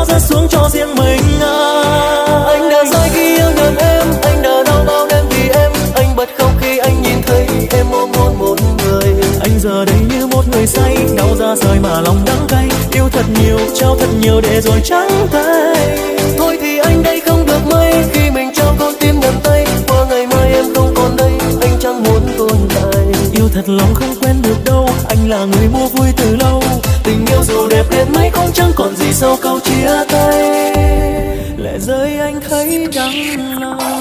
đó rớt xuống cho riêng mình Anh đã sai khi yêu nhầm em, anh đã đau bao đêm vì em. Anh bật khóc khi anh nhìn thấy em ôm hôn một người. Anh giờ đây như một người say, đau ra rời mà lòng đắng cay. Yêu thật nhiều, trao thật nhiều để rồi trắng tay. Thôi thì anh đây không được mấy khi mình trao con tim nhầm tay. Qua ngày mai em không còn đây, anh chẳng muốn tồn tại. Yêu thật lòng không quen được đâu, anh là người mua vui từ lâu. Tình yêu dù đẹp đến mấy cũng chẳng còn gì sau câu chia tay. Lệ rơi anh thấy đắng lòng.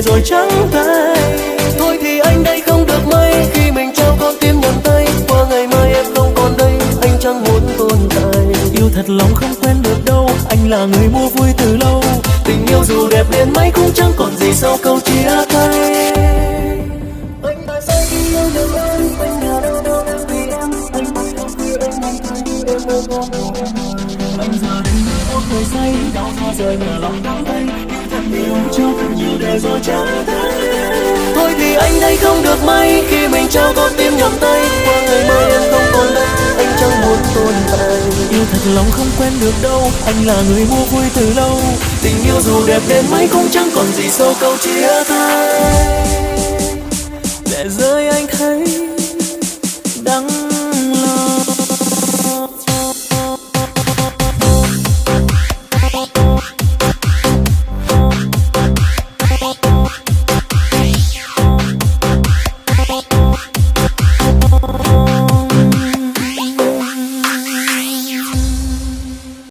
Rồi trắng tay. Thôi thì anh đây không được mấy khi mình trao con tim nhầm tay. Qua ngày mai em không còn đây, anh chẳng muốn tồn tại. Yêu thật lòng không quen được đâu, anh là người mua vui từ lâu. Tình yêu dù đẹp đến mấy cũng chẳng còn gì sau câu chia tay. Anh đã sai khi yêu nhầm em, anh đã đau đau em vì em. Anh bật khóc khi anh nhìn thấy em ôm hôn một người. Anh giờ đây như một người say, đau ra rời mà lòng đắng cay. Yêu cho thật nhiều để rồi trắng tay. Thôi thì anh đây không được mấy khi mình trao con tim nhầm tay. Qua ngày mai em không còn đây, anh chẳng muốn tồn tại. Yêu thật lòng không quen được đâu, anh là người mua vui từ lâu. Tình yêu dù đẹp đến mấy cũng chẳng còn gì sau câu chia tay. Lệ rơi anh thấy đắng lòng.